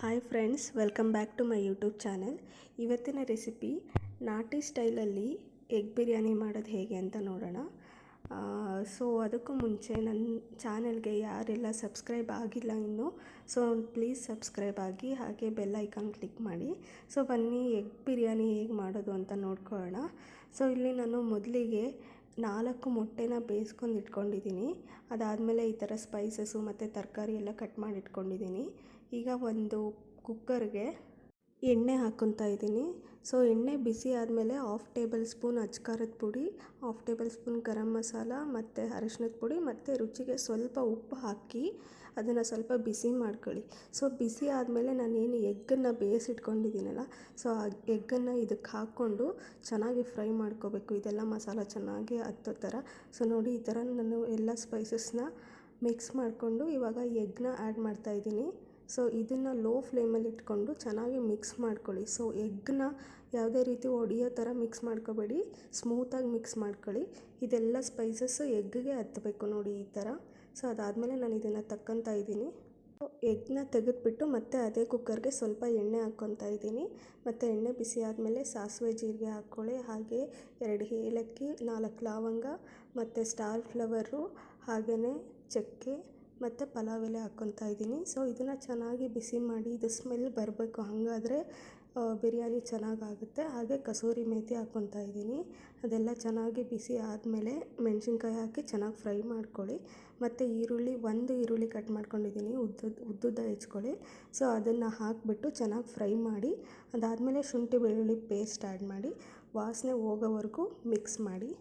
Hi friends, welcome back to my YouTube channel. ಇವತ್ತಿನ recipe ನಾಟಿ ಸ್ಟೈಲಲ್ಲಿ ಎಗ್ ಬಿರಿಯಾನಿ ಮಾಡೋದು ಹೇಗೆ ಅಂತ ನೋಡೋಣ. ಸೊ ಅದಕ್ಕೂ ಮುಂಚೆ ನನ್ನ ಚಾನಲ್ಗೆ ಯಾರೆಲ್ಲ ಸಬ್ಸ್ಕ್ರೈಬ್ ಆಗಿಲ್ಲ ಇನ್ನೂ, ಸೊ ಪ್ಲೀಸ್ ಸಬ್ಸ್ಕ್ರೈಬ್ ಆಗಿ, ಹಾಗೆ ಬೆಲ್ ಐಕಾನ್ ಕ್ಲಿಕ್ ಮಾಡಿ. ಸೊ ಬನ್ನಿ ಎಗ್ ಬಿರಿಯಾನಿ ಹೇಗೆ ಮಾಡೋದು ಅಂತ ನೋಡ್ಕೊಳ್ಳೋಣ. ಸೊ ಇಲ್ಲಿ ನಾನು ಮೊದಲಿಗೆ 4 ಮೊಟ್ಟೆನ ಬೇಯಿಸ್ಕೊಂಡು ಇಟ್ಕೊಂಡಿದ್ದೀನಿ. ಅದಾದಮೇಲೆ ಈ ಥರ ಸ್ಪೈಸಸ್ಸು ಮತ್ತು ತರಕಾರಿ ಎಲ್ಲ ಕಟ್ ಮಾಡಿ ಇಟ್ಕೊಂಡಿದ್ದೀನಿ. ಈಗ ಒಂದು ಕುಕ್ಕರ್ಗೆ ಎಣ್ಣೆ ಹಾಕ್ಕೊತಾ ಇದ್ದೀನಿ. ಸೊ ಎಣ್ಣೆ ಬಿಸಿ ಆದಮೇಲೆ 1/2 ಟೇಬಲ್ ಸ್ಪೂನ್ ಅಚ್ಕಾರದ ಪುಡಿ, 1/2 ಟೇಬಲ್ ಸ್ಪೂನ್ ಗರಂ ಮಸಾಲ ಮತ್ತು ಅರಿಶಿಣದ ಪುಡಿ ಮತ್ತು ರುಚಿಗೆ ಸ್ವಲ್ಪ ಉಪ್ಪು ಹಾಕಿ ಅದನ್ನು ಸ್ವಲ್ಪ ಬಿಸಿ ಮಾಡ್ಕೊಳ್ಳಿ. ಸೊ ಬಿಸಿ ಆದಮೇಲೆ ನಾನೇನು ಎಗ್ಗನ್ನು ಬೇಯಿಸಿಟ್ಕೊಂಡಿದ್ದೀನಲ್ಲ, ಸೊ ಆ ಎಗ್ಗನ್ನು ಇದಕ್ಕೆ ಹಾಕ್ಕೊಂಡು ಚೆನ್ನಾಗಿ ಫ್ರೈ ಮಾಡ್ಕೋಬೇಕು. ಇದೆಲ್ಲ ಮಸಾಲ ಚೆನ್ನಾಗಿ ಹತ್ತೋ ಥರ. ಸೊ ನೋಡಿ, ಈ ಥರ ನಾನು ಎಲ್ಲ ಸ್ಪೈಸಸ್ನ ಮಿಕ್ಸ್ ಮಾಡಿಕೊಂಡು ಇವಾಗ ಎಗ್ನ ಆ್ಯಡ್ ಮಾಡ್ತಾಯಿದ್ದೀನಿ. ಸೊ ಇದನ್ನು ಲೋ ಫ್ಲೇಮಲ್ಲಿ ಇಟ್ಕೊಂಡು ಚೆನ್ನಾಗಿ ಮಿಕ್ಸ್ ಮಾಡ್ಕೊಳ್ಳಿ. ಸೊ ಎಗ್ನ ಯಾವುದೇ ರೀತಿ ಒಡೆಯೋ ಥರ ಮಿಕ್ಸ್ ಮಾಡ್ಕೋಬೇಡಿ, ಸ್ಮೂತಾಗಿ ಮಿಕ್ಸ್ ಮಾಡ್ಕೊಳ್ಳಿ. ಇದೆಲ್ಲ ಸ್ಪೈಸಸ್ಸು ಎಗ್ಗಿಗೆ ಹತ್ತಬೇಕು ನೋಡಿ, ಈ ಥರ. ಸೊ ಅದಾದಮೇಲೆ ನಾನು ಇದನ್ನು ತಕ್ಕೊತಾ ಇದ್ದೀನಿ. ಎಗ್ನ ತೆಗೆದುಬಿಟ್ಟು ಮತ್ತೆ ಅದೇ ಕುಕ್ಕರ್ಗೆ ಸ್ವಲ್ಪ ಎಣ್ಣೆ ಹಾಕ್ಕೊತಾ ಇದ್ದೀನಿ. ಮತ್ತು ಎಣ್ಣೆ ಬಿಸಿ ಆದಮೇಲೆ ಸಾಸಿವೆ ಜೀರಿಗೆ ಹಾಕ್ಕೊಳ್ಳಿ, ಹಾಗೆ 2 ಏಲಕ್ಕಿ, 4 ಲವಂಗ ಮತ್ತು ಸ್ಟಾರ್ ಫ್ಲವರು, ಹಾಗೆಯೇ ಚಕ್ಕೆ ಮತ್ತು ಪಲಾವ್ ಎಲೆ ಹಾಕ್ಕೊತಾ ಇದ್ದೀನಿ. ಸೊ ಇದನ್ನು ಚೆನ್ನಾಗಿ ಬಿಸಿ ಮಾಡಿ, ಇದು ಸ್ಮೆಲ್ ಬರಬೇಕು, ಹಾಗಾದರೆ ಬಿರಿಯಾನಿ ಚೆನ್ನಾಗಾಗುತ್ತೆ. ಹಾಗೆ ಕಸೂರಿ ಮೇಥಿ ಹಾಕ್ಕೊತಾ ಇದ್ದೀನಿ. ಅದೆಲ್ಲ ಚೆನ್ನಾಗಿ ಬಿಸಿ ಆದಮೇಲೆ ಮೆಣಸಿನ್ಕಾಯಿ ಹಾಕಿ ಚೆನ್ನಾಗಿ ಫ್ರೈ ಮಾಡ್ಕೊಳ್ಳಿ. ಮತ್ತು ಒಂದು ಈರುಳ್ಳಿ ಕಟ್ ಮಾಡ್ಕೊಂಡಿದ್ದೀನಿ, ಉದ್ದುದ್ದ ಹೆಚ್ಕೊಳ್ಳಿ. ಸೊ ಅದನ್ನು ಹಾಕಿಬಿಟ್ಟು ಚೆನ್ನಾಗಿ ಫ್ರೈ ಮಾಡಿ, ಅದಾದಮೇಲೆ ಶುಂಠಿ ಬೆಳ್ಳುಳ್ಳಿ ಪೇಸ್ಟ್ ಆ್ಯಡ್ ಮಾಡಿ ವಾಸನೆ ಹೋಗೋವರೆಗೂ ಮಿಕ್ಸ್ ಮಾಡಿ.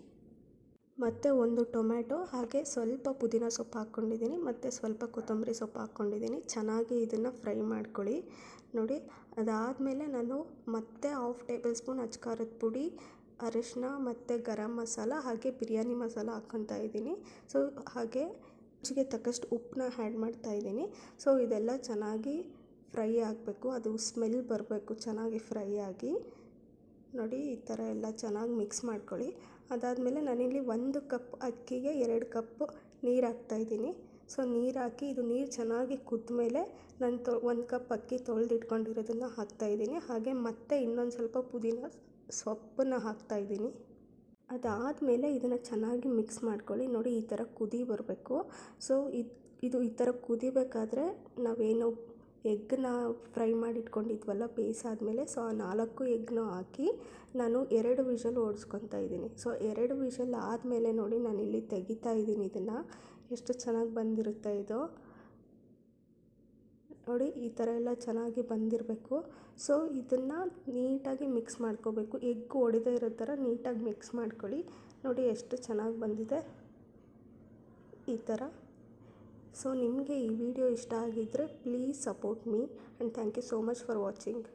ಮತ್ತು ಒಂದು ಟೊಮ್ಯಾಟೊ, ಹಾಗೆ ಸ್ವಲ್ಪ ಪುದೀನ ಸೊಪ್ಪು ಹಾಕ್ಕೊಂಡಿದ್ದೀನಿ, ಮತ್ತು ಸ್ವಲ್ಪ ಕೊತ್ತಂಬರಿ ಸೊಪ್ಪು ಹಾಕ್ಕೊಂಡಿದ್ದೀನಿ. ಚೆನ್ನಾಗಿ ಇದನ್ನು ಫ್ರೈ ಮಾಡ್ಕೊಳ್ಳಿ ನೋಡಿ. ಅದಾದಮೇಲೆ ನಾನು ಮತ್ತೆ 1/2 ಟೇಬಲ್ ಸ್ಪೂನ್ ಅಚ್ಕಾರದ ಪುಡಿ, ಅರಿಶಿನ ಮತ್ತು ಗರಂ ಮಸಾಲ, ಹಾಗೆ ಬಿರಿಯಾನಿ ಮಸಾಲ ಹಾಕ್ಕೊತಾ ಇದ್ದೀನಿ. ಸೊ ಹಾಗೆ ರುಚಿಗೆ ತಕ್ಕಷ್ಟು ಉಪ್ಪನ್ನ ಆ್ಯಡ್ ಮಾಡ್ತಾಯಿದ್ದೀನಿ. ಸೊ ಇದೆಲ್ಲ ಚೆನ್ನಾಗಿ ಫ್ರೈ ಆಗಬೇಕು, ಅದು ಸ್ಮೆಲ್ ಬರಬೇಕು ಚೆನ್ನಾಗಿ ಫ್ರೈ ಆಗಿ ನೋಡಿ. ಈ ಥರ ಎಲ್ಲ ಚೆನ್ನಾಗಿ ಮಿಕ್ಸ್ ಮಾಡ್ಕೊಳ್ಳಿ. ಅದಾದಮೇಲೆ ನಾನಿಲ್ಲಿ 1 ಕಪ್ ಅಕ್ಕಿಗೆ 2 ಕಪ್ ನೀರು ಹಾಕ್ತಾಯಿದ್ದೀನಿ. ಸೊ ನೀರು ಹಾಕಿ, ಇದು ನೀರು ಚೆನ್ನಾಗಿ ಕುದ್ದ ಮೇಲೆ ನಾನು 1 ಕಪ್ ಅಕ್ಕಿ ತೊಳೆದಿಟ್ಕೊಂಡಿರೋದನ್ನು ಹಾಕ್ತಾಯಿದ್ದೀನಿ. ಹಾಗೆ ಮತ್ತೆ ಇನ್ನೊಂದು ಸ್ವಲ್ಪ ಪುದೀನ ಸೊಪ್ಪನ್ನು ಹಾಕ್ತಾಯಿದ್ದೀನಿ. ಅದಾದಮೇಲೆ ಇದನ್ನು ಚೆನ್ನಾಗಿ ಮಿಕ್ಸ್ ಮಾಡ್ಕೊಳ್ಳಿ ನೋಡಿ. ಈ ಥರ ಕುದಿ ಬರಬೇಕು. ಸೊ ಇದು ಈ ಥರ ಕುದಿಬೇಕಾದ್ರೆ ನಾವೇನು ಎಗ್ಗನ್ನ ಫ್ರೈ ಮಾಡಿ ಇಟ್ಕೊಂಡಿದ್ವಲ್ಲ ಬೇಯಿಸಾದ್ಮೇಲೆ, ಸೊ ಆ 4 ಎಗ್ನ ಹಾಕಿ ನಾನು 2 ವಿಷಲ್ ಓಡಿಸ್ಕೊತಾ ಇದ್ದೀನಿ. ಸೊ 2 ವಿಷಲ್ ಆದಮೇಲೆ ನೋಡಿ, ನಾನಿಲ್ಲಿ ತೆಗಿತಾ ಇದ್ದೀನಿ. ಇದನ್ನು ಎಷ್ಟು ಚೆನ್ನಾಗಿ ಬಂದಿರುತ್ತೆ ಇದು ನೋಡಿ. ಈ ಥರ ಎಲ್ಲ ಚೆನ್ನಾಗಿ ಬಂದಿರಬೇಕು. ಸೊ ಇದನ್ನು ನೀಟಾಗಿ ಮಿಕ್ಸ್ ಮಾಡ್ಕೋಬೇಕು. ಎಗ್ ಒಡೆದೇ ಇರೋ ಥರ ನೀಟಾಗಿ ಮಿಕ್ಸ್ ಮಾಡ್ಕೊಳ್ಳಿ ನೋಡಿ. ಎಷ್ಟು ಚೆನ್ನಾಗಿ ಬಂದಿದೆ ಈ ಥರ. ಸೊ ನಿಮಗೆ ಈ ವಿಡಿಯೋ ಇಷ್ಟ ಆಗಿದ್ದರೆ please support me and thank you so much for watching.